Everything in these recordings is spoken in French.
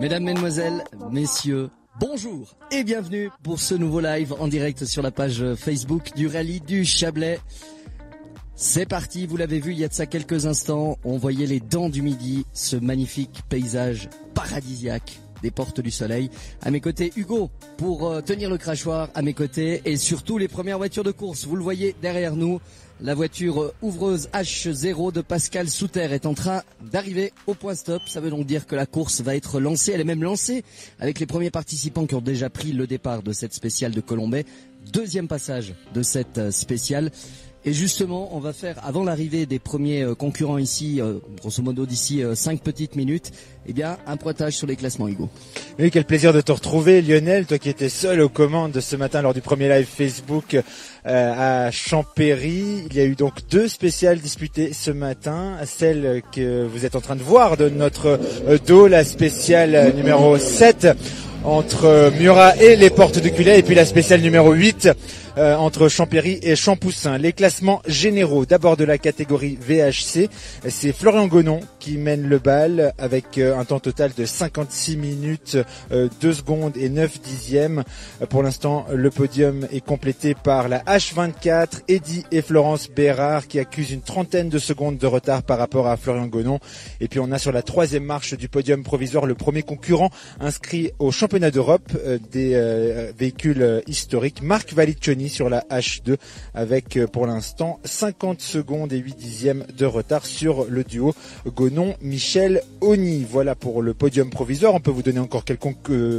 Mesdames, Mesdemoiselles, Messieurs, bonjour et bienvenue pour ce nouveau live en direct sur la page Facebook du Rallye du Chablais. C'est parti, vous l'avez vu il y a de ça quelques instants, on voyait les dents du midi, ce magnifique paysage paradisiaque des Portes du Soleil. À mes côtés, Hugo pour tenir le crachoir à mes côtés et surtout les premières voitures de course. Vous le voyez derrière nous, la voiture ouvreuse H0 de Pascal Souter est en train d'arriver au point stop. Ça veut donc dire que la course va être lancée. Elle est même lancée avec les premiers participants qui ont déjà pris le départ de cette spéciale de Colombey. Deuxième passage de cette spéciale. Et justement, on va faire, avant l'arrivée des premiers concurrents ici, grosso modo d'ici 5 petites minutes, eh bien, un pointage sur les classements, Hugo. Oui, quel plaisir de te retrouver, Lionel, toi qui étais seul aux commandes de ce matin lors du premier live Facebook à Champéry. Il y a eu donc 2 spéciales disputées ce matin, celle que vous êtes en train de voir de notre dos, la spéciale numéro 7 entre Murat et les Portes de Culey, et puis la spéciale numéro 8 entre Champéry et Champoussin. Les classements généraux, d'abord de la catégorie VHC, c'est Florian Gonon qui mène le bal avec un temps total de 56 minutes, 2 secondes et 9 dixièmes. Pour l'instant, le podium est complété par la H24, Eddy et Florence Bérard qui accusent une trentaine de secondes de retard par rapport à Florian Gonon. Et puis on a sur la 3e marche du podium provisoire le premier concurrent inscrit au championnat d'Europe des véhicules historiques, Marc Valiccioni sur la H2 avec pour l'instant 50 secondes et 8 dixièmes de retard sur le duo Gonon-Michel Oni. Voilà pour le podium provisoire. On peut vous donner encore quelques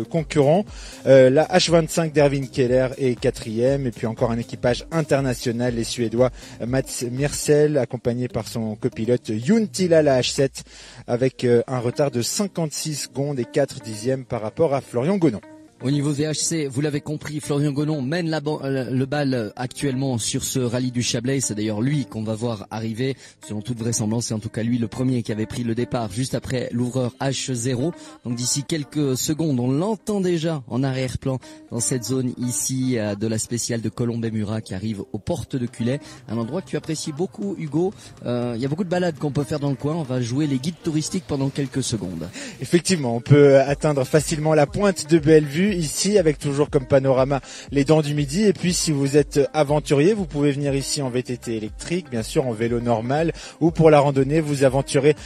concurrents. La H25 d'Erwin Keller est 4e, et puis encore un équipage international, les Suédois Mats Mirsel accompagné par son copilote Juntila, la H7 avec un retard de 56 secondes et 4 dixièmes par rapport à Florian Gonon. Au niveau VHC, vous l'avez compris, Florian Gonon mène le bal actuellement sur ce rallye du Chablais. C'est d'ailleurs lui qu'on va voir arriver, selon toute vraisemblance. C'est en tout cas lui le premier qui avait pris le départ juste après l'ouvreur H0. Donc d'ici quelques secondes, on l'entend déjà en arrière-plan dans cette zone ici de la spéciale de Colombey-Murat qui arrive aux Portes de Culey. Un endroit que tu apprécies beaucoup, Hugo. Il y a beaucoup de balades qu'on peut faire dans le coin. On va jouer les guides touristiques pendant quelques secondes. Effectivement, on peut atteindre facilement la pointe de Bellevue ici avec toujours comme panorama les dents du midi. Et puis si vous êtes aventurier, vous pouvez venir ici en VTT électrique, bien sûr en vélo normal, ou pour la randonnée vous aventurez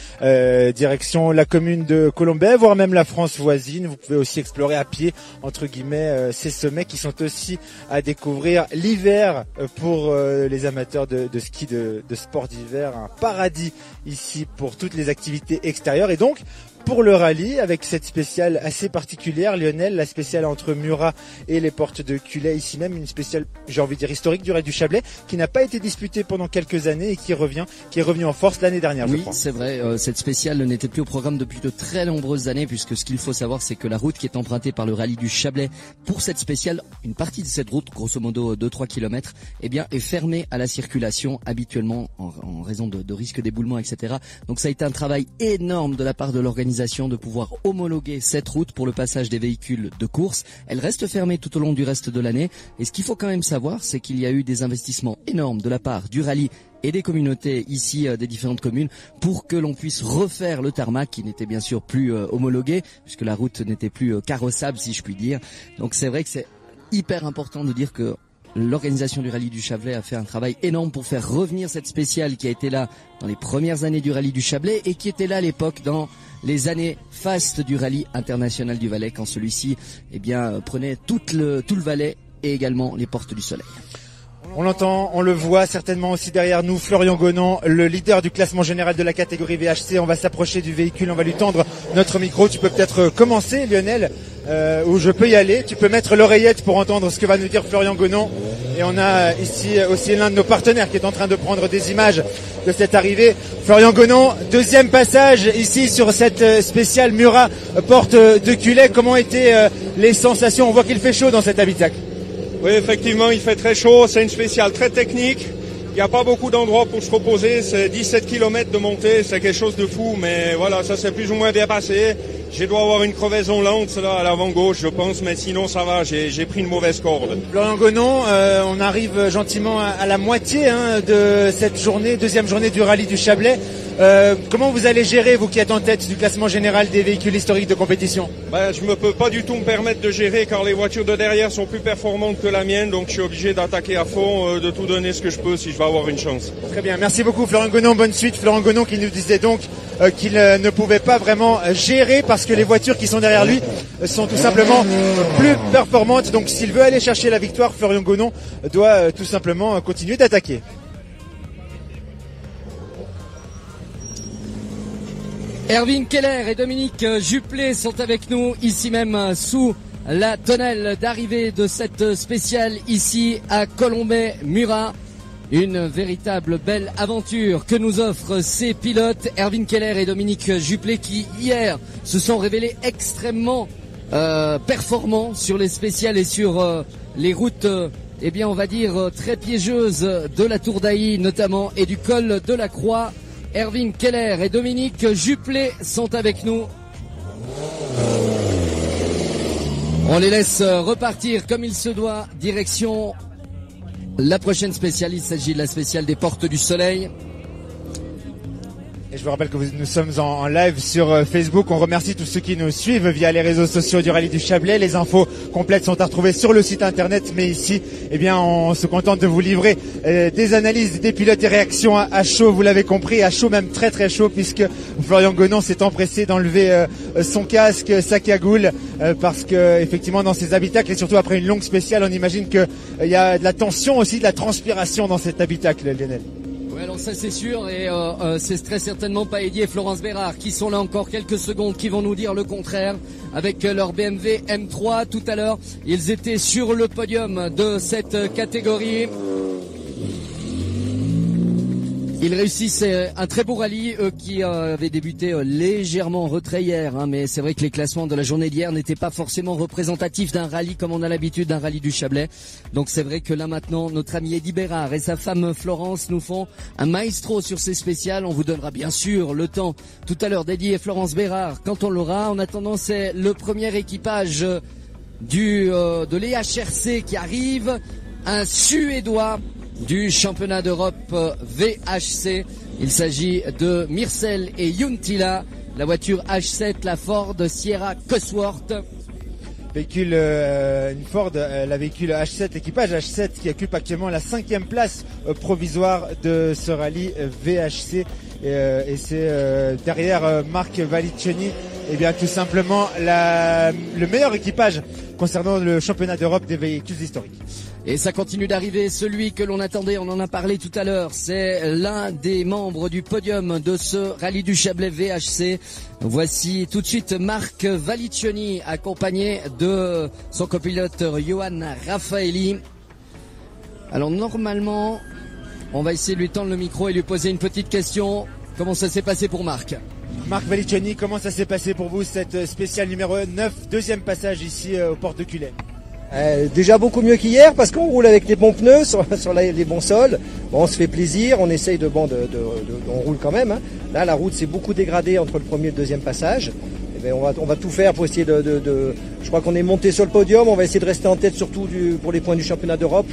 direction la commune de Colombey, voire même la France voisine. Vous pouvez aussi explorer à pied entre guillemets ces sommets qui sont aussi à découvrir l'hiver pour les amateurs de ski de sport d'hiver. Un paradis ici pour toutes les activités extérieures. Et donc pour le rallye, avec cette spéciale assez particulière, Lionel, la spéciale entre Murat et les Portes de Culey, ici même, une spéciale, j'ai envie de dire historique du Rallye du Chablais, qui n'a pas été disputée pendant quelques années et qui est revenu en force l'année dernière, je crois. Oui, c'est vrai, cette spéciale n'était plus au programme depuis de très nombreuses années, puisque ce qu'il faut savoir, c'est que la route qui est empruntée par le Rallye du Chablais pour cette spéciale, une partie de cette route, grosso modo 2-3 km, eh bien, est fermée à la circulation habituellement en raison de risques d'éboulement, etc. Donc ça a été un travail énorme de la part de l'organisation de pouvoir homologuer cette route pour le passage des véhicules de course. Elle reste fermée tout au long du reste de l'année. Et ce qu'il faut quand même savoir, c'est qu'il y a eu des investissements énormes de la part du rallye et des communautés ici des différentes communes pour que l'on puisse refaire le tarmac qui n'était bien sûr plus homologué puisque la route n'était plus carrossable si je puis dire. Donc c'est vrai que c'est hyper important de dire que l'organisation du Rallye du Chablais a fait un travail énorme pour faire revenir cette spéciale qui a été là dans les premières années du Rallye du Chablais et qui était là à l'époque dans les années fastes du Rallye international du Valais quand celui-ci prenait tout le Valais et également les Portes du Soleil. On l'entend, on le voit certainement aussi derrière nous, Florian Gonon, le leader du classement général de la catégorie VHC. On va s'approcher du véhicule, on va lui tendre notre micro. Tu peux peut-être commencer, Lionel, ou je peux y aller. Tu peux mettre l'oreillette pour entendre ce que va nous dire Florian Gonon. Et on a ici aussi l'un de nos partenaires qui est en train de prendre des images de cette arrivée. Florian Gonon, deuxième passage ici sur cette spéciale Murat Porte de Culey. Comment étaient les sensations? On voit qu'il fait chaud dans cet habitacle. Oui, effectivement, il fait très chaud. C'est une spéciale très technique. Il n'y a pas beaucoup d'endroits pour se reposer. C'est 17 km de montée. C'est quelque chose de fou. Mais voilà, ça s'est plus ou moins bien passé. Je dois avoir une crevaison lente là, à l'avant gauche, je pense. Mais sinon, ça va. J'ai pris une mauvaise corde. Florian Gonon, on arrive gentiment à la moitié de cette journée, deuxième journée du Rallye du Chablais. Comment vous allez gérer, vous qui êtes en tête du classement général des véhicules historiques de compétition? Je ne peux pas du tout me permettre de gérer car les voitures de derrière sont plus performantes que la mienne, donc je suis obligé d'attaquer à fond, de tout donner ce que je peux si je veux avoir une chance. Très bien, merci beaucoup Florent Gonon, bonne suite. Florent Gonon qui nous disait donc qu'il ne pouvait pas vraiment gérer parce que les voitures qui sont derrière lui sont tout simplement plus performantes. Donc s'il veut aller chercher la victoire, Florent Gonon doit tout simplement continuer d'attaquer. Erwin Keller et Dominique Juplé sont avec nous ici même sous la tonnelle d'arrivée de cette spéciale ici à Colombey-Murat. Une véritable belle aventure que nous offrent ces pilotes, Erwin Keller et Dominique Juplé, qui hier se sont révélés extrêmement performants sur les spéciales et sur les routes, on va dire très piégeuses de la Tour d'Ailly notamment et du col de la Croix. Erwin Keller et Dominique Juplé sont avec nous. On les laisse repartir comme il se doit, direction la prochaine spéciale. Il s'agit de la spéciale des Portes du Soleil. Et je vous rappelle que nous sommes en live sur Facebook. On remercie tous ceux qui nous suivent via les réseaux sociaux du Rallye du Chablais. Les infos complètes sont à retrouver sur le site internet. Mais ici, on se contente de vous livrer des analyses des pilotes et réactions à chaud. Vous l'avez compris, à chaud, même très très chaud, puisque Florian Gonon s'est empressé d'enlever son casque, sa cagoule, parce que effectivement dans ces habitacles et surtout après une longue spéciale, on imagine qu'il y a de la tension aussi, de la transpiration dans cet habitacle, Lionel. Alors ça c'est sûr et c'est très certainement pas Eddie et Florence Bérard qui sont là encore quelques secondes qui vont nous dire le contraire avec leur BMW M3 tout à l'heure. Ils étaient sur le podium de cette catégorie. Ils réussissent un très beau rallye, eux qui avaient débuté légèrement en retrait hier, mais c'est vrai que les classements de la journée d'hier n'étaient pas forcément représentatifs d'un rallye comme on a l'habitude d'un rallye du Chablais. Donc c'est vrai que là maintenant, notre ami Eddie Bérard et sa femme Florence nous font un maestro sur ces spéciales. On vous donnera bien sûr le temps tout à l'heure d'Eddie et Florence Bérard quand on l'aura. En attendant, c'est le premier équipage de l'EHRC qui arrive, un Suédois du championnat d'Europe VHC. Il s'agit de Myrcel et Juntila, la voiture H7, la Ford Sierra Cosworth. Véhicule, une Ford, la véhicule H7, l'équipage H7 qui occupe actuellement la 5e place provisoire de ce rallye VHC. Et c'est derrière Marc Valiccioni, tout simplement le meilleur équipage concernant le championnat d'Europe des véhicules historiques. Et ça continue d'arriver, celui que l'on attendait, on en a parlé tout à l'heure, c'est l'un des membres du podium de ce rallye du Chablais VHC. Voici tout de suite Marc Valiccioni accompagné de son copilote Johan Raffaeli. Alors normalement, on va essayer de lui tendre le micro et lui poser une petite question. Comment ça s'est passé pour Marc ? Marc Valiccioni, comment ça s'est passé pour vous cette spéciale numéro 9, deuxième passage ici aux Portes de Culay ? Déjà beaucoup mieux qu'hier parce qu'on roule avec les bons pneus sur les bons sols. Bon, on se fait plaisir, on essaye on roule quand même. Là, la route s'est beaucoup dégradée entre le premier et le deuxième passage. On va tout faire pour essayer je crois qu'on est monté sur le podium. On va essayer de rester en tête surtout pour les points du championnat d'Europe.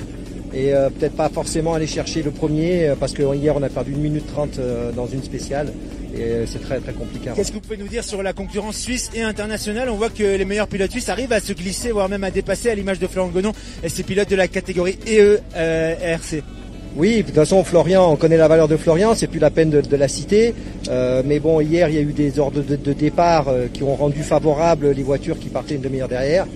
Et peut-être pas forcément aller chercher le premier parce que hier on a perdu 1 minute 30 dans une spéciale et c'est très très compliqué. Qu'est-ce que vous pouvez nous dire sur la concurrence suisse et internationale ? On voit que les meilleurs pilotes suisses arrivent à se glisser, voire même à dépasser, à l'image de Florian Gonon et ses pilotes de la catégorie ERC. Oui, de toute façon Florian, on connaît la valeur de Florian, c'est plus la peine de la citer. Mais bon, hier il y a eu des ordres de départ qui ont rendu favorables les voitures qui partaient une demi-heure derrière.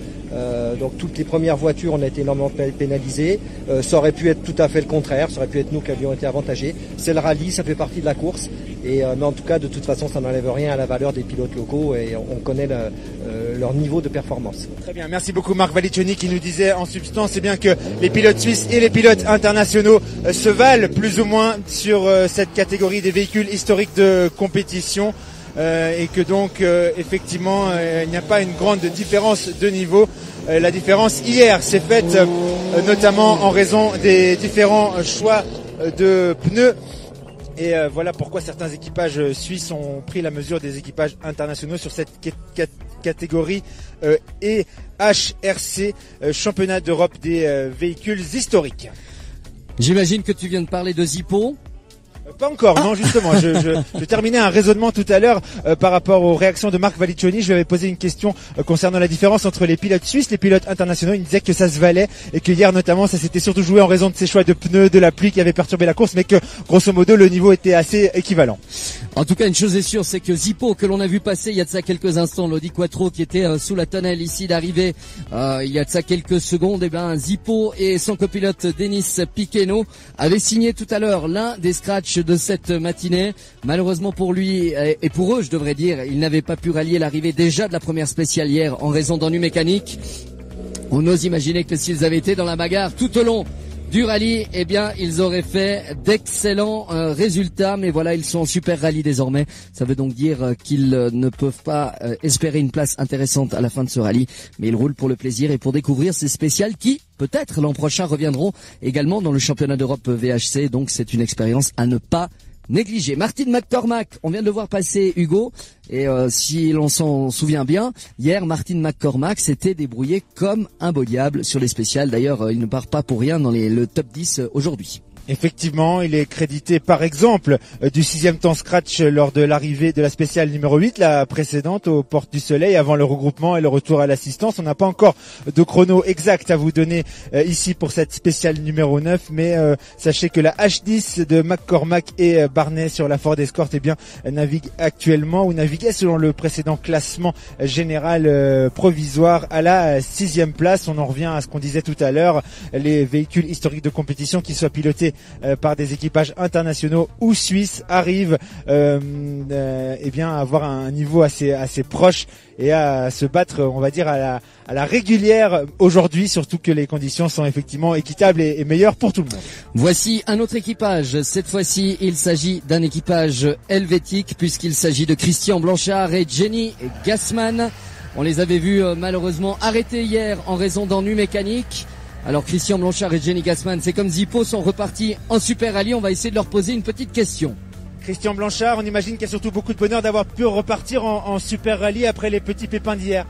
Donc toutes les premières voitures on a été énormément pénalisées. Ça aurait pu être tout à fait le contraire, ça aurait pu être nous qui avions été avantagés. C'est le rallye, ça fait partie de la course. Mais en tout cas, de toute façon, ça n'enlève rien à la valeur des pilotes locaux et on connaît leur niveau de performance. Très bien, merci beaucoup Marc Valiccioni qui nous disait en substance c'est bien que les pilotes suisses et les pilotes internationaux se valent plus ou moins sur cette catégorie des véhicules historiques de compétition. Et que donc effectivement il n'y a pas une grande différence de niveau. La différence hier s'est faite notamment en raison des différents choix de pneus et voilà pourquoi certains équipages suisses ont pris la mesure des équipages internationaux sur cette catégorie et HRC, championnat d'Europe des véhicules historiques. J'imagine que tu viens de parler de Zippo. Pas encore, non, justement. Je terminais un raisonnement tout à l'heure par rapport aux réactions de Marc Valliccioni. Je lui avais posé une question concernant la différence entre les pilotes suisses, les pilotes internationaux. Il me disait que ça se valait et que hier notamment ça s'était surtout joué en raison de ses choix de pneus, de la pluie qui avait perturbé la course, mais que grosso modo le niveau était assez équivalent. En tout cas, une chose est sûre, c'est que Zippo, que l'on a vu passer il y a de ça quelques instants, l'Audi Quattro qui était sous la tonnelle ici d'arrivée, il y a de ça quelques secondes, Zippo et son copilote Denis Piqueno avaient signé tout à l'heure l'un des scratchs de cette matinée. Malheureusement pour lui et pour eux, je devrais dire, ils n'avaient pas pu rallier l'arrivée déjà de la première spéciale hier en raison d'ennuis mécaniques. On ose imaginer que s'ils avaient été dans la bagarre tout au long du rallye, ils auraient fait d'excellents résultats, mais voilà, ils sont en super rallye désormais. Ça veut donc dire qu'ils ne peuvent pas espérer une place intéressante à la fin de ce rallye, mais ils roulent pour le plaisir et pour découvrir ces spéciales qui, peut-être l'an prochain, reviendront également dans le championnat d'Europe VHC, donc c'est une expérience à ne pas négligé. Martin McCormack, on vient de le voir passer, Hugo, et si l'on s'en souvient bien, hier Martin McCormack s'était débrouillé comme un beau diable sur les spéciales. D'ailleurs, il ne part pas pour rien dans le top 10 aujourd'hui. Effectivement, il est crédité par exemple du 6e temps scratch lors de l'arrivée de la spéciale numéro 8, la précédente aux Portes du Soleil, avant le regroupement et le retour à l'assistance. On n'a pas encore de chrono exact à vous donner ici pour cette spéciale numéro 9, mais sachez que la H10 de McCormack et Barnet sur la Ford Escort navigue actuellement, ou naviguait selon le précédent classement général provisoire à la 6e place. On en revient à ce qu'on disait tout à l'heure, les véhicules historiques de compétition qui soient pilotés par des équipages internationaux ou suisses arrivent à avoir un niveau assez proche et à se battre, on va dire, à la régulière aujourd'hui, surtout que les conditions sont effectivement équitables et meilleures pour tout le monde. Voici un autre équipage. Cette fois-ci, il s'agit d'un équipage helvétique puisqu'il s'agit de Christian Blanchard et Jenny Gassman. On les avait vus malheureusement arrêtés hier en raison d'ennuis mécaniques. Alors Christian Blanchard et Jenny Gassman, c'est comme Zippo, sont repartis en Super Rallye. On va essayer de leur poser une petite question. Christian Blanchard, on imagine qu'il y a surtout beaucoup de bonheur d'avoir pu repartir en Super Rallye après les petits pépins d'hier.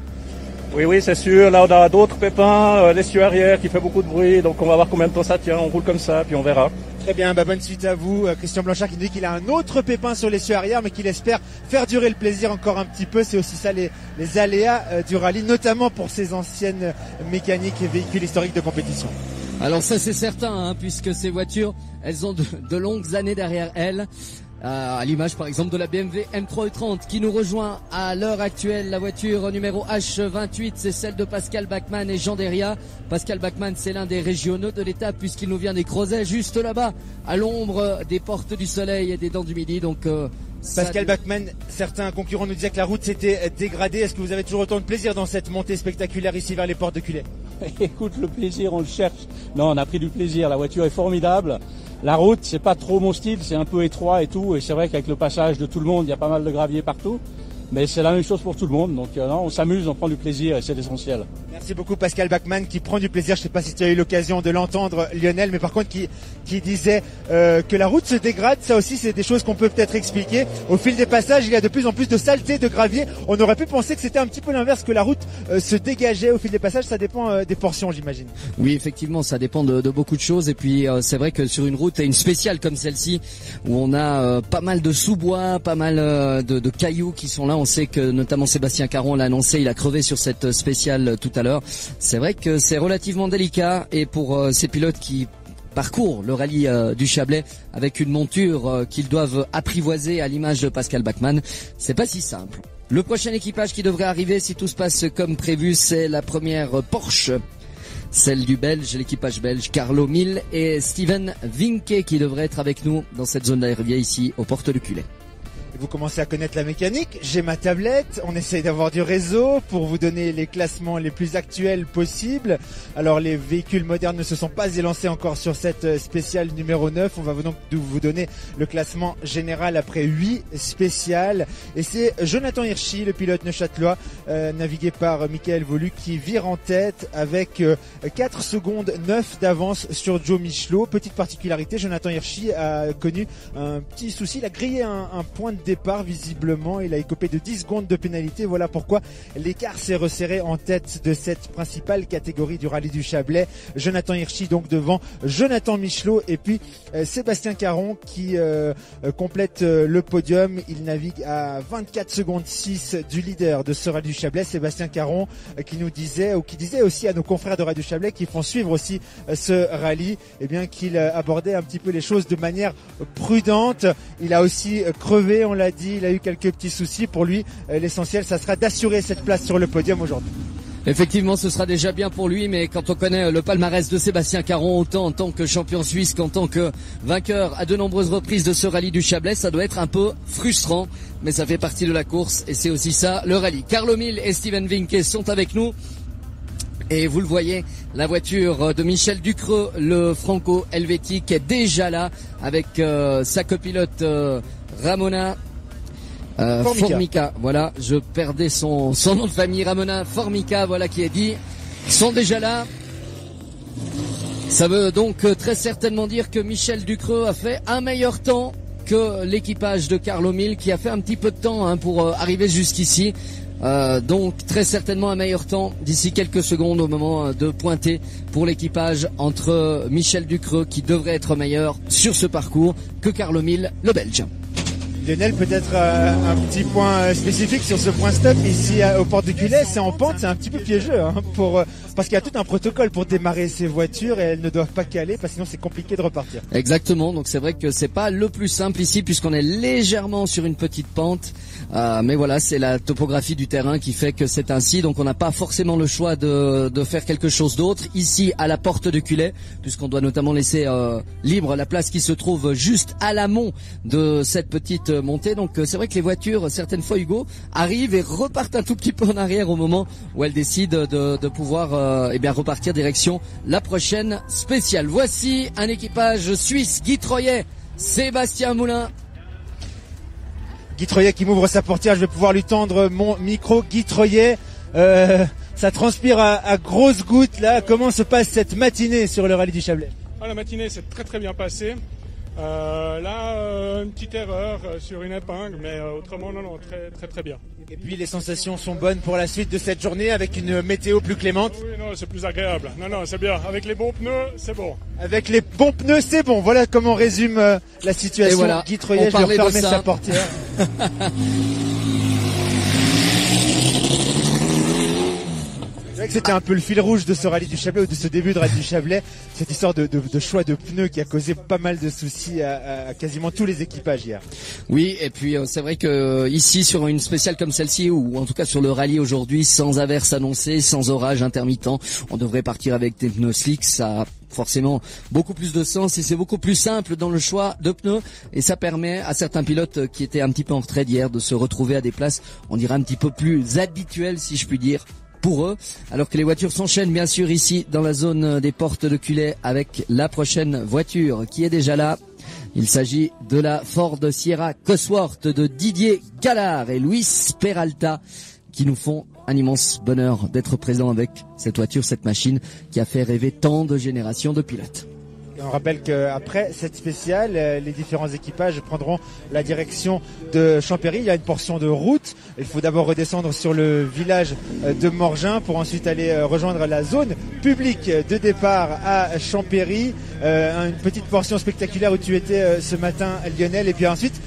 Oui, c'est sûr. Là, on a d'autres pépins, l'essieu arrière qui fait beaucoup de bruit. Donc on va voir combien de temps ça tient. On roule comme ça, puis on verra. Très bien, bonne suite à vous. Christian Blanchard qui nous dit qu'il a un autre pépin sur l'essieu arrière, mais qu'il espère faire durer le plaisir encore un petit peu. C'est aussi ça les aléas du rallye, notamment pour ces anciennes mécaniques et véhicules historiques de compétition. Alors ça c'est certain, puisque ces voitures, elles ont de longues années derrière elles. À l'image par exemple de la BMW M3 E30 qui nous rejoint à l'heure actuelle. La voiture numéro H28, c'est celle de Pascal Bachmann et Jean Derria. Pascal Bachmann, c'est l'un des régionaux de l'étape puisqu'il nous vient des Creusets, juste là-bas à l'ombre des Portes du Soleil et des Dents du Midi. Donc Pascal Bachmann, certains concurrents nous disaient que la route s'était dégradée. Est-ce que vous avez toujours autant de plaisir dans cette montée spectaculaire ici vers les Portes de Culais? Écoute, le plaisir, on le cherche. Non, on a pris du plaisir. La voiture est formidable. La route, c'est pas trop mon style, c'est un peu étroit et tout. Et c'est vrai qu'avec le passage de tout le monde, il y a pas mal de gravier partout. Mais c'est la même chose pour tout le monde. Donc non, on s'amuse, on prend du plaisir et c'est l'essentiel. Merci beaucoup Pascal Bachmann qui prend du plaisir. Je sais pas si tu as eu l'occasion de l'entendre, Lionel, mais par contre qui disait que la route se dégrade. Ça aussi, c'est des choses qu'on peut peut-être expliquer. Au fil des passages, il y a de plus en plus de saleté, de gravier. On aurait pu penser que c'était un petit peu l'inverse, que la route se dégageait au fil des passages. Ça dépend des portions, j'imagine. Oui, effectivement, ça dépend de beaucoup de choses. Et puis c'est vrai que sur une route, une spéciale comme celle-ci, où on a pas mal de sous-bois, pas mal de cailloux qui sont là. On sait que notamment Sébastien Caron l'a annoncé, il a crevé sur cette spéciale tout à l'heure. C'est vrai que c'est relativement délicat et pour ces pilotes qui parcourent le rallye du Chablais avec une monture qu'ils doivent apprivoiser à l'image de Pascal Bachmann, c'est pas si simple. Le prochain équipage qui devrait arriver si tout se passe comme prévu, c'est la première Porsche. Celle du Belge, l'équipage belge, Carlo Mille et Steven Vinke qui devraient être avec nous dans cette zone d'aérevie ici aux Portes de Culais. Vous commencez à connaître la mécanique, j'ai ma tablette, on essaye d'avoir du réseau pour vous donner les classements les plus actuels possibles. Alors les véhicules modernes ne se sont pas élancés encore sur cette spéciale numéro 9, on va donc vous donner le classement général après 8 spéciales. Et c'est Jonathan Hirschi, le pilote neuchâtelois, navigué par Michael Volu, qui vire en tête avec 4 secondes 9 d'avance sur Joe Michelot. Petite particularité, Jonathan Hirschi a connu un petit souci, il a grillé un point de départ visiblement. Il a écopé de 10 secondes de pénalité. Voilà pourquoi l'écart s'est resserré en tête de cette principale catégorie du rallye du Chablais. Jonathan Hirschi donc devant Jonathan Michelot et puis Sébastien Caron qui complète le podium. Il navigue à 24 secondes 6 du leader de ce rallye du Chablais, Sébastien Caron, qui nous disait ou qui disait aussi à nos confrères de rallye du Chablais qui font suivre aussi ce rallye, eh bien qu'il abordait un petit peu les choses de manière prudente. Il a aussi crevé, on l'a dit, il a eu quelques petits soucis. Pour lui, l'essentiel, ça sera d'assurer cette place sur le podium aujourd'hui. Effectivement, ce sera déjà bien pour lui, mais quand on connaît le palmarès de Sébastien Caron, autant en tant que champion suisse qu'en tant que vainqueur à de nombreuses reprises de ce rallye du Chablais, ça doit être un peu frustrant, mais ça fait partie de la course et c'est aussi ça le rallye. Carlo Mil et Steven Vinke sont avec nous. Et vous le voyez, la voiture de Michel Ducreux, le franco-helvétique, est déjà là avec sa copilote Ramona Formica. Voilà, je perdais son nom de famille, Ramona Formica, voilà qui est dit. Ils sont déjà là. Ça veut donc très certainement dire que Michel Ducreux a fait un meilleur temps que l'équipage de Carlo Mil qui a fait un petit peu de temps pour arriver jusqu'ici. Donc très certainement un meilleur temps d'ici quelques secondes au moment de pointer pour l'équipage entre Michel Ducreux qui devrait être meilleur sur ce parcours que Carlo Mil, le Belge. Lionel, peut-être un petit point spécifique sur ce point stop ici au Portes du Cullet, c'est en pente, c'est un petit peu piégeux parce qu'il y a tout un protocole pour démarrer ces voitures et elles ne doivent pas caler parce que sinon c'est compliqué de repartir. Exactement, donc c'est vrai que c'est pas le plus simple ici puisqu'on est légèrement sur une petite pente, mais voilà, c'est la topographie du terrain qui fait que c'est ainsi, donc on n'a pas forcément le choix de faire quelque chose d'autre ici à la Porte de Cullet puisqu'on doit notamment laisser libre la place qui se trouve juste à l'amont de cette petite montée. Donc c'est vrai que les voitures, certaines fois Hugo, arrivent et repartent un tout petit peu en arrière au moment où elles décident de pouvoir repartir direction la prochaine spéciale. Voici un équipage suisse, Guy Troyet, Sébastien Moulin. Guy Troyet qui m'ouvre sa portière, je vais pouvoir lui tendre mon micro. Guy Troyet, ça transpire à grosses gouttes là. Comment se passe cette matinée sur le rallye du Chablais? La matinée s'est très très bien passée. Une petite erreur sur une épingle, mais autrement non, très très très bien. Et puis les sensations sont bonnes pour la suite de cette journée avec une météo plus clémente. Oui, non, c'est plus agréable. Non, c'est bien. Avec les bons pneus, c'est bon. Avec les bons pneus, c'est bon. Voilà comment on résume la situation. Et voilà, Guy Troyet, je vais refermer sa portière. C'est vrai que c'était un peu le fil rouge de ce rallye du Chablais ou de ce début de rallye du Chablais, cette histoire de choix de pneus qui a causé pas mal de soucis à quasiment tous les équipages hier. Oui, et puis c'est vrai que ici sur une spéciale comme celle-ci, ou en tout cas sur le rallye aujourd'hui, sans averse annoncée, sans orage intermittent, on devrait partir avec des pneus slicks. Ça a forcément beaucoup plus de sens et c'est beaucoup plus simple dans le choix de pneus et ça permet à certains pilotes qui étaient un petit peu en retraite hier de se retrouver à des places, on dirait un petit peu plus habituelles si je puis dire, pour eux, alors que les voitures s'enchaînent bien sûr ici dans la zone des Portes de Cullet avec la prochaine voiture qui est déjà là. Il s'agit de la Ford Sierra Cosworth de Didier Gallard et Luis Peralta qui nous font un immense bonheur d'être présents avec cette voiture, cette machine qui a fait rêver tant de générations de pilotes. On rappelle qu'après cette spéciale, les différents équipages prendront la direction de Champéry. Il y a une portion de route. Il faut d'abord redescendre sur le village de Morgin pour ensuite aller rejoindre la zone publique de départ à Champéry. Une petite portion spectaculaire où tu étais ce matin, Lionel. Et puis ensuite,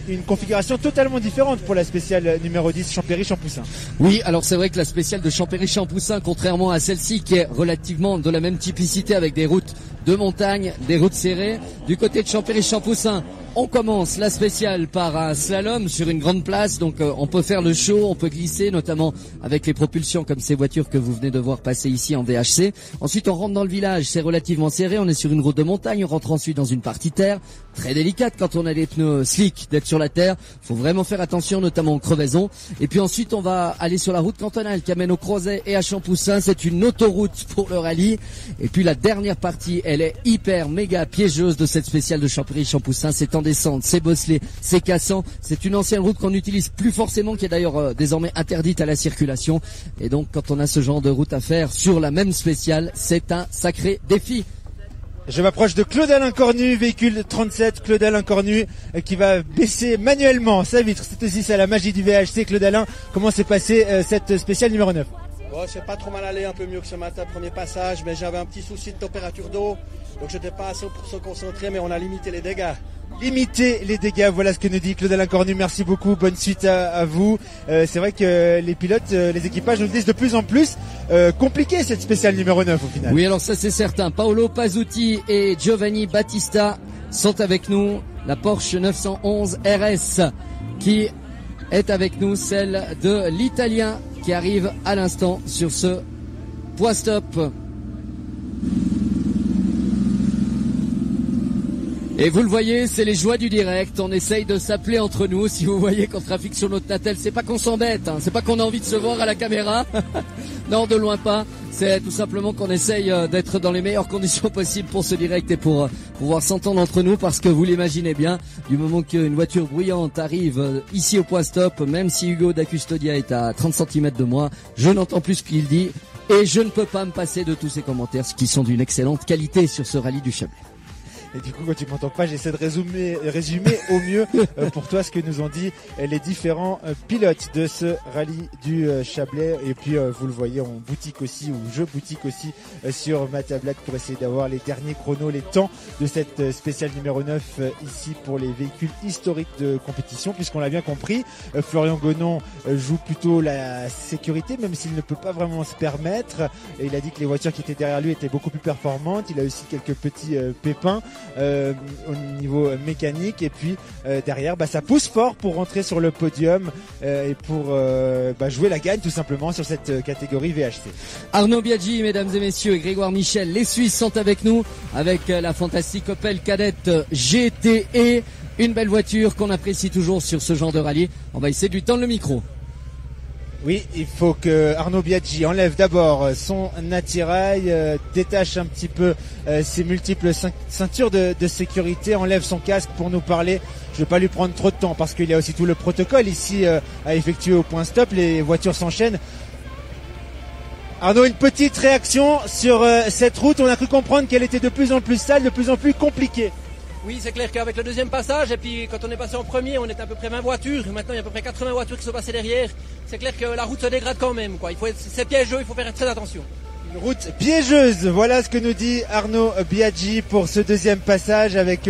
une configuration totalement différente pour la spéciale numéro 10 Champéry-Champoussin. Oui, alors c'est vrai que la spéciale de Champéry-Champoussin, contrairement à celle-ci qui est relativement de la même typicité avec des routes de montagne, des routes serrées, du côté de Champéry-Champoussin, on commence la spéciale par un slalom sur une grande place, donc on peut faire le show, on peut glisser, notamment avec les propulsions comme ces voitures que vous venez de voir passer ici en VHC. Ensuite on rentre dans le village, c'est relativement serré, on est sur une route de montagne, on rentre ensuite dans une partie terre, très délicate quand on a des pneus slick d'être sur la terre, faut vraiment faire attention notamment aux crevaisons. Et puis ensuite on va aller sur la route cantonale qui amène au Crozet et à Champoussin, c'est une autoroute pour le rallye. Et puis la dernière partie, elle est hyper méga piégeuse de cette spéciale de Champéry-Champoussin, c'est en descente, c'est bosselé, c'est cassant, c'est une ancienne route qu'on n'utilise plus forcément, qui est d'ailleurs désormais interdite à la circulation. Et donc quand on a ce genre de route à faire sur la même spéciale, c'est un sacré défi. Je m'approche de Claude-Alain Cornu, véhicule 37, Claude-Alain Cornu qui va baisser manuellement sa vitre. C'est aussi ça la magie du VHC. Claude-Alain, comment s'est passée cette spéciale numéro 9? Bon, c'est pas trop mal allé, un peu mieux que ce matin, premier passage, mais j'avais un petit souci de température d'eau, donc j'étais pas assez pour se concentrer, mais on a limité les dégâts. Limiter les dégâts, voilà ce que nous dit Claude-Alain Cornu. Merci beaucoup, bonne suite à vous. C'est vrai que les pilotes, les équipages nous le disent de plus en plus compliqué cette spéciale numéro 9 au final. Oui, alors ça c'est certain. Paolo Pazzuti et Giovanni Battista sont avec nous. La Porsche 911 RS qui est avec nous, celle de l'Italien qui arrive à l'instant sur ce point stop. Et vous le voyez, c'est les joies du direct. On essaye de s'appeler entre nous. Si vous voyez qu'on trafique sur notre Natel, c'est pas qu'on s'embête, hein. C'est pas qu'on a envie de se voir à la caméra. Non, de loin pas. C'est tout simplement qu'on essaye d'être dans les meilleures conditions possibles pour ce direct et pour pouvoir s'entendre entre nous, parce que vous l'imaginez bien, du moment qu'une voiture bruyante arrive ici au point stop, même si Hugo da Custodia est à 30 cm de moi, je n'entends plus ce qu'il dit et je ne peux pas me passer de tous ces commentaires qui sont d'une excellente qualité sur ce rallye du Chablais. Et du coup, quand tu m'entends pas, j'essaie de résumer au mieux pour toi ce que nous ont dit les différents pilotes de ce rallye du Chablais. Et puis, vous le voyez, on boutique aussi, ou je boutique aussi sur ma tablette pour essayer d'avoir les derniers chronos, les temps de cette spéciale numéro 9 ici pour les véhicules historiques de compétition. Puisqu'on l'a bien compris, Florian Gonon joue plutôt la sécurité, même s'il ne peut pas vraiment se permettre. Et il a dit que les voitures qui étaient derrière lui étaient beaucoup plus performantes. Il a aussi quelques petits pépins au niveau mécanique, et puis derrière ça pousse fort pour rentrer sur le podium et pour jouer la gagne tout simplement sur cette catégorie VHC. Arnaud Biaggi, mesdames et messieurs, et Grégoire Michel, les Suisses sont avec nous avec la fantastique Opel Kadett GTE, une belle voiture qu'on apprécie toujours sur ce genre de rallye. On va essayer de lui tendre le micro. Oui, il faut que Arnaud Biaggi enlève d'abord son attirail, détache un petit peu ses multiples ceintures de sécurité, enlève son casque pour nous parler. Je ne vais pas lui prendre trop de temps parce qu'il y a aussi tout le protocole ici à effectuer au point stop. Les voitures s'enchaînent. Arnaud, une petite réaction sur cette route. On a cru comprendre qu'elle était de plus en plus sale, de plus en plus compliquée. Oui, c'est clair qu'avec le deuxième passage, et puis quand on est passé en premier, on était à peu près 20 voitures. Maintenant, il y a à peu près 80 voitures qui sont passées derrière. C'est clair que la route se dégrade quand même, quoi. C'est piégeux, il faut faire très attention. Une route piégeuse, voilà ce que nous dit Arnaud Biaggi pour ce deuxième passage, avec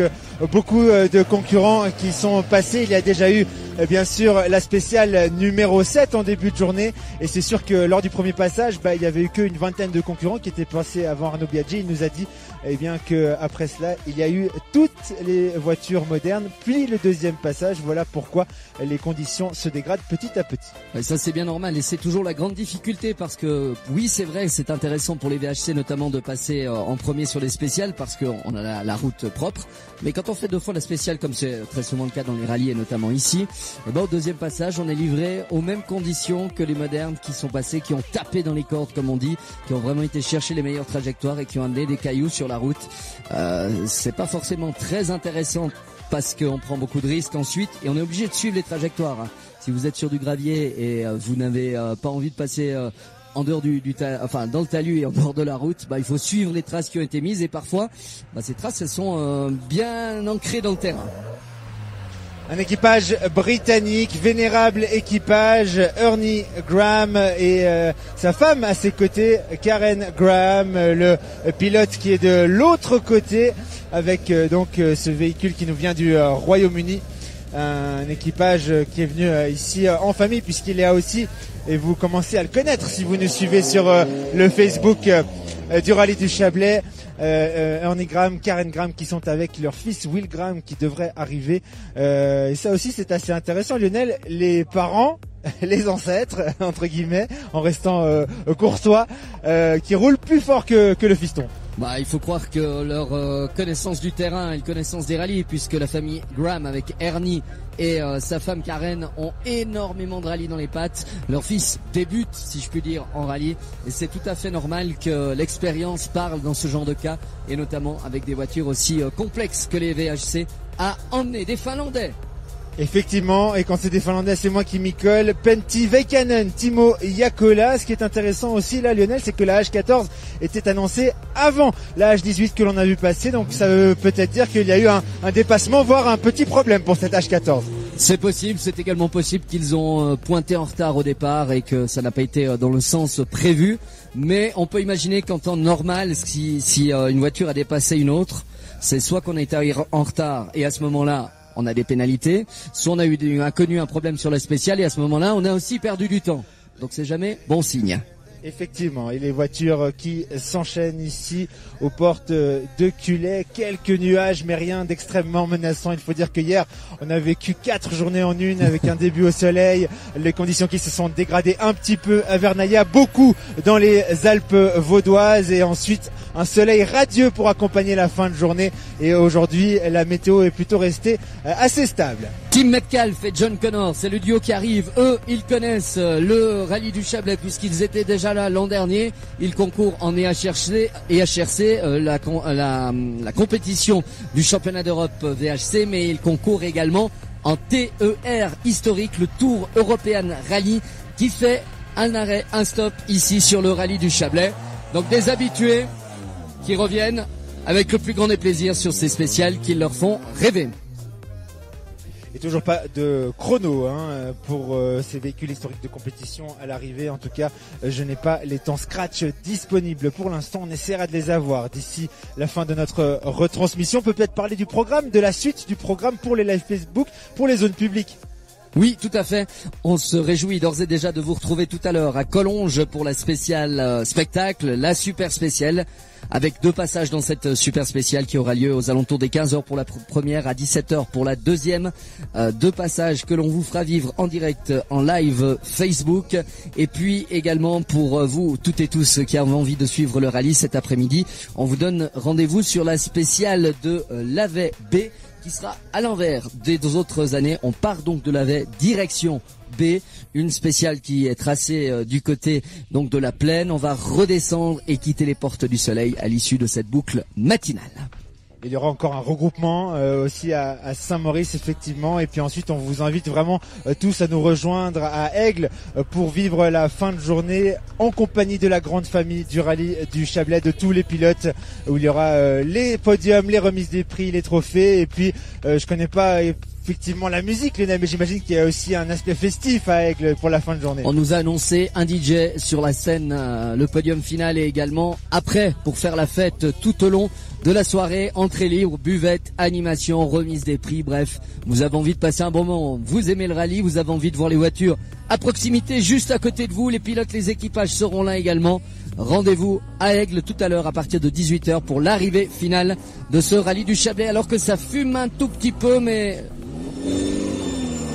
beaucoup de concurrents qui sont passés. Il y a déjà eu bien sûr la spéciale numéro 7 en début de journée, et c'est sûr que lors du premier passage, il y avait eu qu'une vingtaine de concurrents qui étaient passés avant Arnaud Biaggi. Il nous a dit que après cela, il y a eu toutes les voitures modernes, puis le deuxième passage. Voilà pourquoi les conditions se dégradent petit à petit. Et ça, c'est bien normal, et c'est toujours la grande difficulté, parce que oui, c'est vrai, c'est intéressant pour les VHC notamment de passer en premier sur les spéciales, parce qu'on a la route propre. Mais quand on fait deux fois la spéciale, comme c'est très souvent le cas dans les rallyes et notamment ici, au deuxième passage, on est livré aux mêmes conditions que les modernes qui sont passés, qui ont tapé dans les cordes comme on dit, qui ont vraiment été chercher les meilleures trajectoires et qui ont amené des cailloux sur la route. C'est pas forcément très intéressant parce qu'on prend beaucoup de risques ensuite, et on est obligé de suivre les trajectoires. Si vous êtes sur du gravier et vous n'avez pas envie de passer en dehors dans le talus et en bord de la route, il faut suivre les traces qui ont été mises, et parfois ces traces, elles sont bien ancrées dans le terrain. Un équipage britannique, vénérable équipage, Ernie Graham et sa femme à ses côtés, Karen Graham, le pilote qui est de l'autre côté, avec ce véhicule qui nous vient du Royaume-Uni. Un équipage qui est venu ici en famille, puisqu'il est là aussi, et vous commencez à le connaître si vous nous suivez sur le Facebook du rallye du Chablais. Ernie Graham, Karen Graham qui sont avec leur fils Will Graham qui devrait arriver. Et ça aussi c'est assez intéressant, Lionel, les parents, les ancêtres entre guillemets, en restant courtois, qui roulent plus fort que le fiston. Il faut croire que leur connaissance du terrain et une connaissance des rallyes, puisque la famille Graham avec Ernie et sa femme Karen ont énormément de rallyes dans les pattes. Leur fils débute, si je puis dire, en rallye, et c'est tout à fait normal que l'expérience parle dans ce genre de cas, et notamment avec des voitures aussi complexes que les VHC, à emmener des Finlandais. Effectivement, et quand c'est des Finlandais, c'est moi qui m'y colle. Pentti Veikkanen, Timo Jaakkola. Ce qui est intéressant aussi là, Lionel, c'est que la H14 était annoncée avant la H18 que l'on a vu passer. Donc ça veut peut-être dire qu'il y a eu un dépassement, voire un petit problème pour cette H14. C'est possible, c'est également possible qu'ils ont pointé en retard au départ et que ça n'a pas été dans le sens prévu. Mais on peut imaginer qu'en temps normal, si une voiture a dépassé une autre, c'est soit qu'on a été en retard et à ce moment-là, on a des pénalités, soit on a eu un problème sur la spéciale et à ce moment-là, on a aussi perdu du temps. Donc c'est jamais bon signe. Effectivement, et les voitures qui s'enchaînent ici aux portes de Cullet, quelques nuages mais rien d'extrêmement menaçant. Il faut dire que hier on a vécu 4 journées en une avec un début au soleil, les conditions qui se sont dégradées un petit peu à Vernaya, beaucoup dans les Alpes vaudoises et ensuite un soleil radieux pour accompagner la fin de journée et aujourd'hui la météo est plutôt restée assez stable. Tim Metcalf et John Connor, c'est le duo qui arrive. Eux, ils connaissent le rallye du Chablais puisqu'ils étaient déjà là l'an dernier. Ils concourent en HRC, la compétition du championnat d'Europe VHC, mais ils concourent également en TER historique, le Tour European Rally, qui fait un arrêt, un stop ici sur le rallye du Chablais. Donc des habitués qui reviennent avec le plus grand des plaisirs sur ces spéciales qui leur font rêver. Et toujours pas de chrono pour ces véhicules historiques de compétition à l'arrivée. En tout cas, je n'ai pas les temps scratch disponibles pour l'instant. On essaiera de les avoir d'ici la fin de notre retransmission. On peut peut-être parler du programme, de la suite du programme pour les live Facebook, pour les zones publiques. Oui, tout à fait. On se réjouit d'ores et déjà de vous retrouver tout à l'heure à Collonges pour la spéciale spectacle, la super spéciale, avec 2 passages dans cette super spéciale qui aura lieu aux alentours des 15h pour la première, à 17h pour la deuxième. 2 passages que l'on vous fera vivre en direct, en live Facebook. Et puis également pour vous, toutes et tous qui avez envie de suivre le rallye cet après-midi, on vous donne rendez-vous sur la spéciale de l'Avet B, qui sera à l'envers des 2 autres années. On part donc de l'Avet direction B, une spéciale qui est tracée du côté donc de la plaine. On va redescendre et quitter les portes du soleil à l'issue de cette boucle matinale. Il y aura encore un regroupement aussi à Saint-Maurice effectivement, et puis ensuite on vous invite vraiment tous à nous rejoindre à Aigle pour vivre la fin de journée en compagnie de la grande famille du rallye du Chablais, de tous les pilotes, où il y aura les podiums, les remises des prix, les trophées, et puis je connais pas effectivement la musique, Lionel, mais j'imagine qu'il y a aussi un aspect festif à Aigle pour la fin de journée. On nous a annoncé un DJ sur la scène, le podium final et également après pour faire la fête tout au long de la soirée, entrée libre, buvette, animation, remise des prix, bref, vous avez envie de passer un bon moment, vous aimez le rallye, vous avez envie de voir les voitures à proximité, juste à côté de vous, les pilotes, les équipages seront là également. Rendez-vous à Aigle tout à l'heure à partir de 18h pour l'arrivée finale de ce rallye du Chablais, alors que ça fume un tout petit peu, mais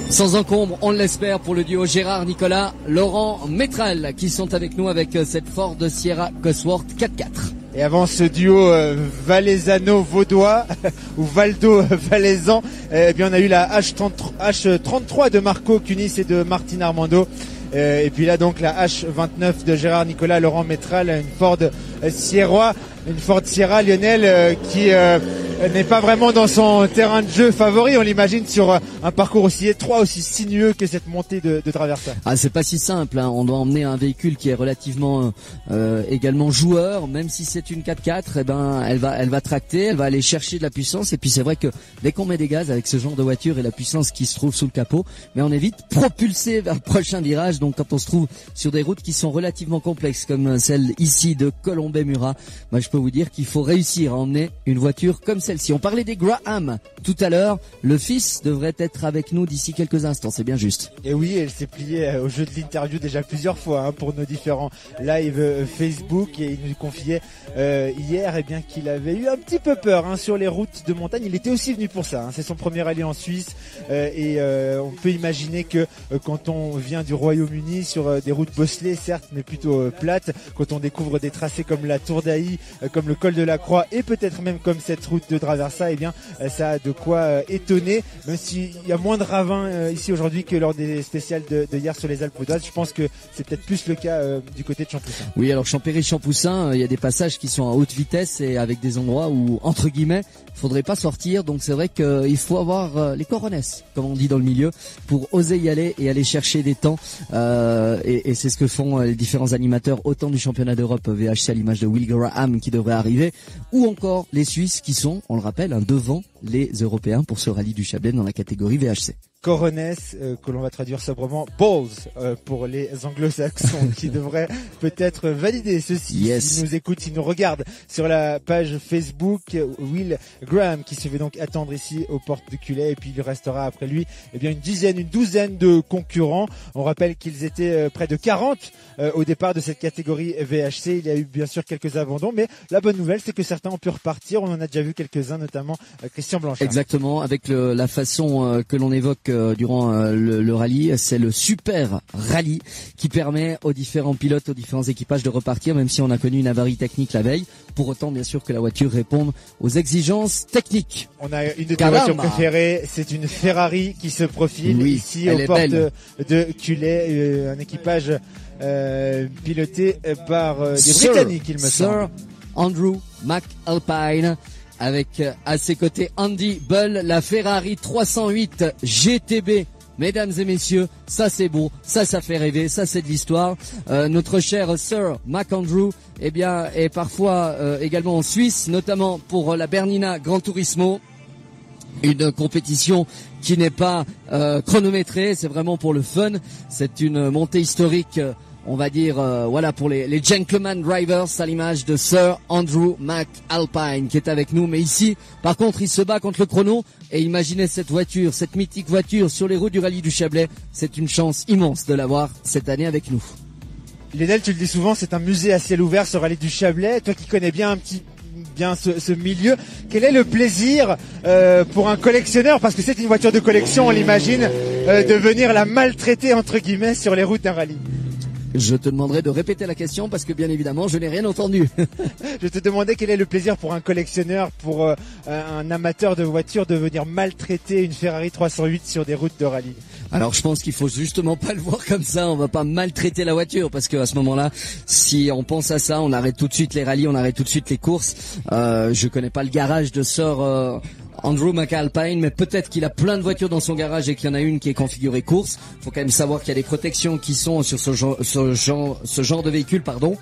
sans encombre, on l'espère, pour le duo Gérard Nicolas, Laurent Métral, qui sont avec nous avec cette Ford Sierra Cosworth 4x4. Et avant ce duo Valaisanno-Vaudois ou Valdo-Valaisan, eh bien on a eu la H33 de Marco Cunis et de Martin Armando. Et puis là donc la H29 de Gérard Nicolas, Laurent Métral, une Ford Sierra, Lionel, qui n'est pas vraiment dans son terrain de jeu favori. On l'imagine sur un parcours aussi étroit, aussi sinueux que cette montée de traversa. Ah, c'est pas si simple, hein. On doit emmener un véhicule qui est relativement également joueur, même si c'est une 4x4, eh ben elle va tracter, elle va aller chercher de la puissance. Et puis c'est vrai que dès qu'on met des gaz avec ce genre de voiture et la puissance qui se trouve sous le capot, mais on est vite propulsé vers le prochain virage. Donc quand on se trouve sur des routes qui sont relativement complexes comme celle ici de Colombey-Murat, moi je peux vous dire qu'il faut réussir à emmener une voiture comme celle-ci. On parlait des Graham tout à l'heure, le fils devrait être avec nous d'ici quelques instants, c'est bien juste. Et oui, elle s'est pliée au jeu de l'interview déjà plusieurs fois pour nos différents live Facebook, et il nous confiait hier bien qu'il avait eu un petit peu peur sur les routes de montagne. Il était aussi venu pour ça, c'est son premier rallye en Suisse, et on peut imaginer que quand on vient du Royaume-Uni sur des routes bosselées, certes mais plutôt plates, quand on découvre des tracés comme la Tour d'Aï, comme le col de la Croix, et peut-être même comme cette route de traversa, eh bien ça a de quoi étonner, même s'il y a moins de ravins ici aujourd'hui que lors des spéciales de hier sur les Alpes d'Huez. Je pense que c'est peut-être plus le cas du côté de Champoussin. Oui, alors Champéry-Champoussin, il y a des passages qui sont à haute vitesse et avec des endroits où, entre guillemets, faudrait pas sortir. Donc c'est vrai qu'il faut avoir les coronesses, comme on dit dans le milieu, pour oser y aller et aller chercher des temps. Et c'est ce que font les différents animateurs, autant du championnat d'Europe VHC à l'image de Will Graham qui devrait arriver, ou encore les Suisses qui sont, on le rappelle, devant les Européens pour ce rallye du Chablais dans la catégorie VHC. Corones, que l'on va traduire sobrement balls pour les anglo-saxons, qui devraient peut-être valider ceci. Yes. S'ils nous écoutent, s'ils nous regardent sur la page Facebook, Will Graham qui se fait donc attendre ici aux portes du Cullet, et puis il restera après lui une douzaine de concurrents. On rappelle qu'ils étaient près de 40 au départ de cette catégorie VHC. Il y a eu bien sûr quelques abandons, mais la bonne nouvelle c'est que certains ont pu repartir. On en a déjà vu quelques-uns, notamment Christian Blanchard. Exactement, avec la façon que l'on évoque durant le rallye, c'est le super rallye qui permet aux différents pilotes, aux différents équipages de repartir, même si on a connu une avarie technique la veille. Pour autant, bien sûr, que la voiture réponde aux exigences techniques. On a une de tes voitures préférées, c'est une Ferrari qui se profile ici aux portes de Cullet, un équipage piloté par des Britanniques, il me semble. Sir Andrew McAlpine. Avec à ses côtés Andy Bull, la Ferrari 308 GTB. Mesdames et messieurs, ça c'est beau, ça fait rêver, ça c'est de l'histoire. Notre cher Sir McAndrew, est parfois également en Suisse, notamment pour la Bernina Gran Turismo. Une compétition qui n'est pas chronométrée, c'est vraiment pour le fun. C'est une montée historique. On va dire, pour les gentleman drivers, à l'image de Sir Andrew McAlpine qui est avec nous. Mais ici, par contre, il se bat contre le chrono. Et imaginez cette voiture, cette mythique voiture sur les routes du rallye du Chablais. C'est une chance immense de l'avoir cette année avec nous. Lionel, tu le dis souvent, c'est un musée à ciel ouvert, ce rallye du Chablais. Toi qui connais bien ce milieu, quel est le plaisir pour un collectionneur, parce que c'est une voiture de collection, on l'imagine, de venir la maltraiter entre guillemets sur les routes d'un rallye? Je te demanderai de répéter la question parce que bien évidemment je n'ai rien entendu. Je te demandais quel est le plaisir pour un collectionneur, pour un amateur de voitures de venir maltraiter une Ferrari 308 sur des routes de rallye. Alors je pense qu'il faut justement pas le voir comme ça, on va pas maltraiter la voiture parce qu'à ce moment-là, si on pense à ça, on arrête tout de suite les rallyes, on arrête tout de suite les courses. Je connais pas le garage de Sir Andrew McAlpine, mais peut-être qu'il a plein de voitures dans son garage et qu'il y en a une qui est configurée course. Faut quand même savoir qu'il y a des protections qui sont sur ce genre de véhicule, pardon.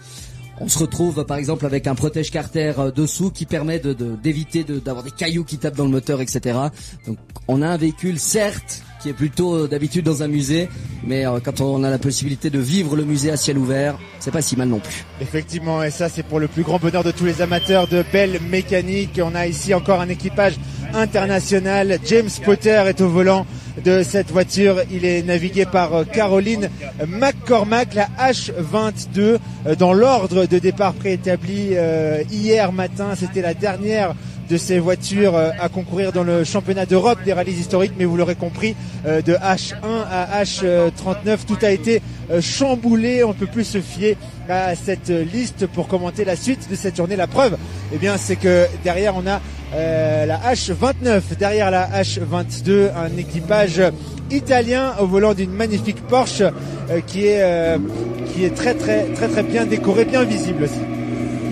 On se retrouve par exemple avec un protège-carter dessous qui permet d'éviter d'avoir des cailloux qui tapent dans le moteur, etc. Donc on a un véhicule certes qui est plutôt d'habitude dans un musée, mais quand on a la possibilité de vivre le musée à ciel ouvert, c'est pas si mal non plus. Effectivement, et ça c'est pour le plus grand bonheur de tous les amateurs de belle mécanique. On a ici encore un équipage international. James Potter est au volant de cette voiture. Il est navigué par Caroline McCormack, la H22, dans l'ordre de départ préétabli hier matin. C'était la dernière de ces voitures à concourir dans le championnat d'Europe des rallyes historiques, mais vous l'aurez compris, de H1 à H39, tout a été chamboulé. On ne peut plus se fier à cette liste pour commenter la suite de cette journée. La preuve, c'est que derrière on a la H29, derrière la H22, un équipage italien au volant d'une magnifique Porsche qui est très bien décorée, bien visible aussi.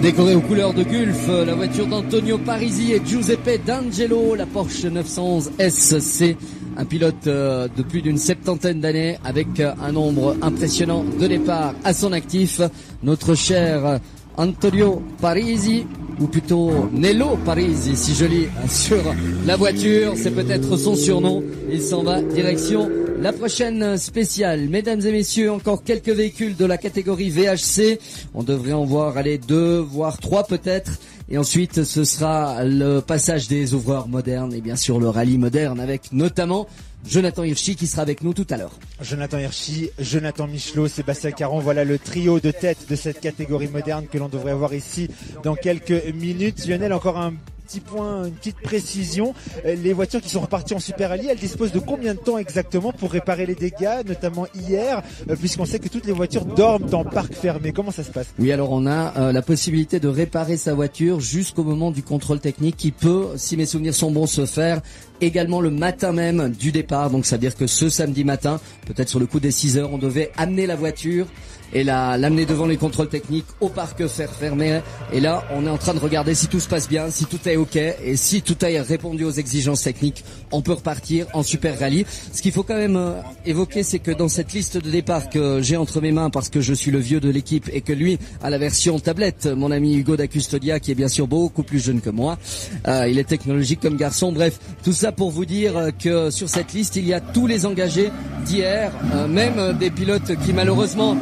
Décorée aux couleurs de Gulf, la voiture d'Antonio Parisi et Giuseppe D'Angelo, la Porsche 911 SC, un pilote de plus d'une 70aine d'années avec un nombre impressionnant de départs à son actif. Notre cher Antonio Parisi, ou plutôt Nello Parisi, si je lis sur la voiture, c'est peut-être son surnom. Il s'en va direction la prochaine spéciale. Mesdames et messieurs, encore quelques véhicules de la catégorie VHC. On devrait en voir 2, voire 3 peut-être. Et ensuite, ce sera le passage des ouvreurs modernes et bien sûr le rallye moderne avec notamment Jonathan Hirschi qui sera avec nous tout à l'heure. Jonathan Hirschi, Jonathan Michelot, Sébastien Caron, voilà le trio de tête de cette catégorie moderne que l'on devrait voir ici dans quelques minutes. Lionel, encore un petit point, une petite précision. Les voitures qui sont reparties en Super Rallye, elles disposent de combien de temps exactement pour réparer les dégâts, notamment hier, puisqu'on sait que toutes les voitures dorment dans parc fermé. Comment ça se passe? Oui, alors on a la possibilité de réparer sa voiture jusqu'au moment du contrôle technique qui peut, si mes souvenirs sont bons, se faire également le matin même du départ. Donc ça veut dire que ce samedi matin, peut-être sur le coup des 6 heures, on devait amener la voiture et l'amener devant les contrôles techniques au parc fermé. Et là, on est en train de regarder si tout se passe bien, si tout est OK et si tout a répondu aux exigences techniques, on peut repartir en Super Rallye. Ce qu'il faut quand même évoquer, c'est que dans cette liste de départ que j'ai entre mes mains, parce que je suis le vieux de l'équipe et que lui a la version tablette, mon ami Hugo da Custodia, qui est bien sûr beaucoup plus jeune que moi, il est technologique comme garçon. Bref, tout ça pour vous dire que sur cette liste, il y a tous les engagés d'hier, même des pilotes qui malheureusement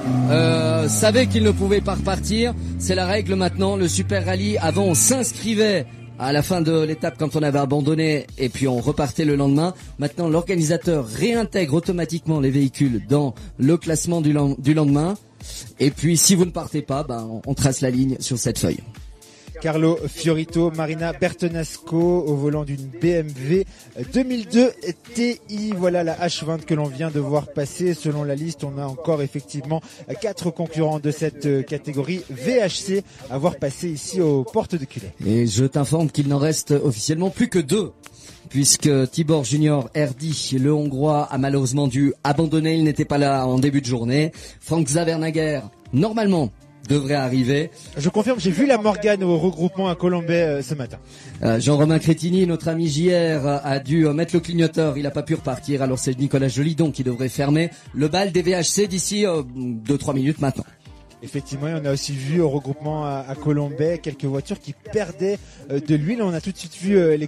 savaient qu'ils ne pouvaient pas repartir. C'est la règle maintenant. Le Super Rallye, avant on s'inscrivait à la fin de l'étape quand on avait abandonné et puis on repartait le lendemain. Maintenant l'organisateur réintègre automatiquement les véhicules dans le classement du lendemain. Et puis si vous ne partez pas, on trace la ligne sur cette feuille. Carlo Fiorito, Marina Bertonasco au volant d'une BMW 2002 Ti. Voilà la H20 que l'on vient de voir passer. Selon la liste, on a encore effectivement 4 concurrents de cette catégorie VHC à voir passer ici aux portes de Cullet. Et je t'informe qu'il n'en reste officiellement plus que 2. Puisque Tibor Junior Erdi, le Hongrois, a malheureusement dû abandonner. Il n'était pas là en début de journée. Frank Zavernager, normalement, devrait arriver. Je confirme, j'ai vu la Morgane au regroupement à Colombais ce matin. Jean-Romain Crétini, notre ami JR, a dû mettre le clignoteur. Il n'a pas pu repartir. Alors c'est Nicolas Jolidon qui devrait fermer le bal des VHC d'ici 2-3 minutes maintenant. Effectivement, on a aussi vu au regroupement à Colombais quelques voitures qui perdaient de l'huile. On a tout de suite vu les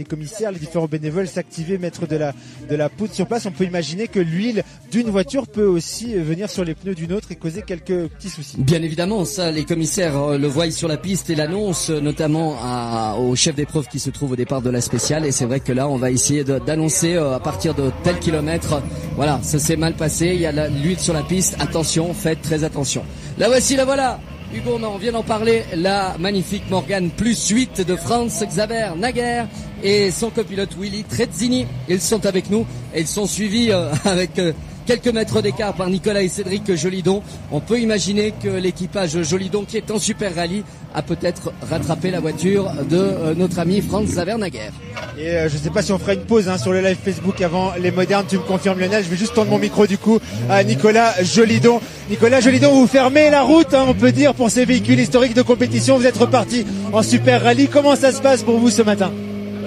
commissaires, les différents bénévoles s'activer, mettre de la poudre sur place. On peut imaginer que l'huile d'une voiture peut aussi venir sur les pneus d'une autre et causer quelques petits soucis. Bien évidemment, ça, les commissaires le voient sur la piste et l'annoncent, notamment au chef d'épreuve qui se trouve au départ de la spéciale. Et c'est vrai que là, on va essayer d'annoncer à partir de tel kilomètre. Voilà, ça s'est mal passé. Il y a l'huile sur la piste. Attention, faites très attention. La voici, la voilà. Hugo, on vient d'en parler. La magnifique Morgane plus 8 de Franz Xaver Nager et son copilote Willy Trezzini. Ils sont avec nous et ils sont suivis avec quelques mètres d'écart par Nicolas et Cédric Jolidon. On peut imaginer que l'équipage Jolidon, qui est en Super Rallye, a peut-être rattrapé la voiture de notre ami Franz Xaver Nager. Et je ne sais pas si on fera une pause sur le live Facebook avant les modernes. Tu me confirmes, Lionel. Je vais juste tendre mon micro du coup à Nicolas Jolidon. Nicolas Jolidon, vous fermez la route, on peut dire, pour ces véhicules historiques de compétition. Vous êtes reparti en Super Rallye. Comment ça se passe pour vous ce matin?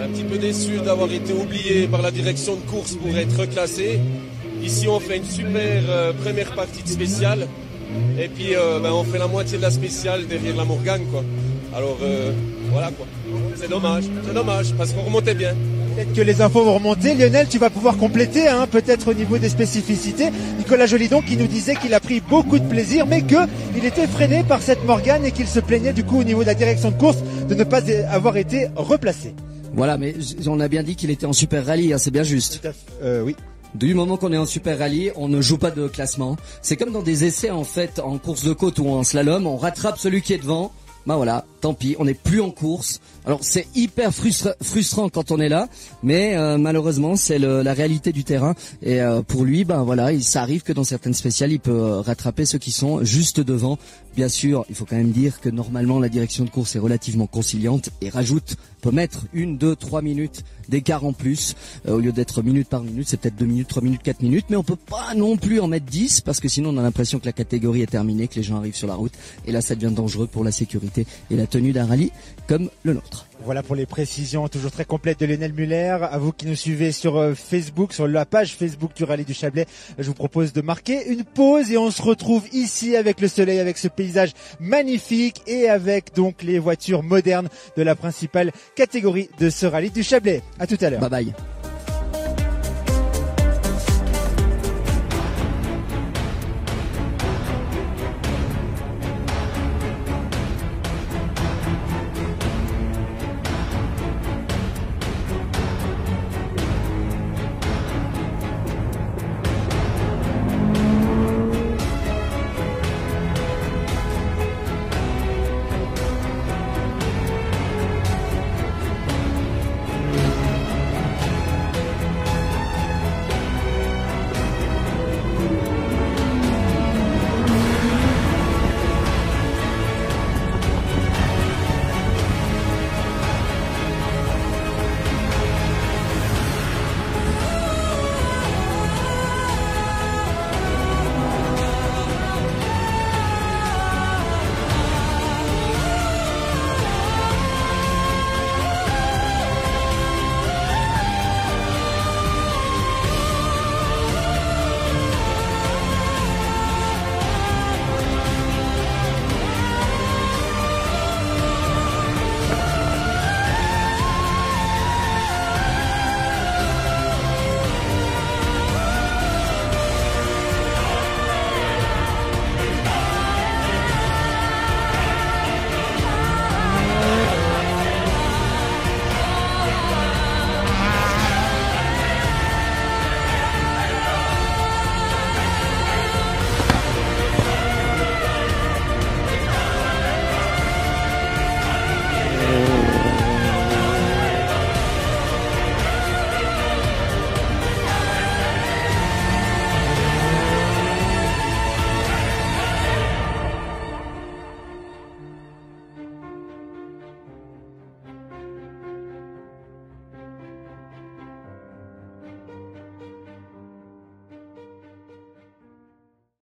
Un petit peu déçu d'avoir été oublié par la direction de course pour être reclassé. Ici, on fait une super première partie de spéciale. Et puis, on fait la moitié de la spéciale derrière la Morgane, quoi. Alors, voilà, quoi. C'est dommage, parce qu'on remontait bien. Peut-être que les infos vont remonter. Lionel, tu vas pouvoir compléter, peut-être au niveau des spécificités. Nicolas Jolidon qui nous disait qu'il a pris beaucoup de plaisir, mais qu'il était freiné par cette Morgane et qu'il se plaignait du coup au niveau de la direction de course de ne pas avoir été replacé. Voilà, mais on a bien dit qu'il était en Super Rallye, c'est bien juste. Oui. Du moment qu'on est en Super Rallye, on ne joue pas de classement. C'est comme dans des essais en fait, en course de côte ou en slalom, on rattrape celui qui est devant. Voilà, tant pis, on n'est plus en course. Alors c'est hyper frustrant quand on est là, mais malheureusement c'est la réalité du terrain. Et pour lui, ça arrive que dans certaines spéciales, il peut rattraper ceux qui sont juste devant. Bien sûr, il faut quand même dire que normalement la direction de course est relativement conciliante et peut mettre 1, 2, 3 minutes d'écart en plus. Au lieu d'être minute par minute, c'est peut-être 2 minutes, 3 minutes, 4 minutes, mais on peut pas non plus en mettre 10 parce que sinon on a l'impression que la catégorie est terminée, que les gens arrivent sur la route et là ça devient dangereux pour la sécurité et la tenue d'un rallye comme le nôtre. Voilà pour les précisions toujours très complètes de Lionel Muller. À vous qui nous suivez sur Facebook, sur la page Facebook du Rallye du Chablais, je vous propose de marquer une pause et on se retrouve ici avec le soleil, avec ce paysage magnifique et avec donc les voitures modernes de la principale catégorie de ce Rallye du Chablais. À tout à l'heure. Bye bye.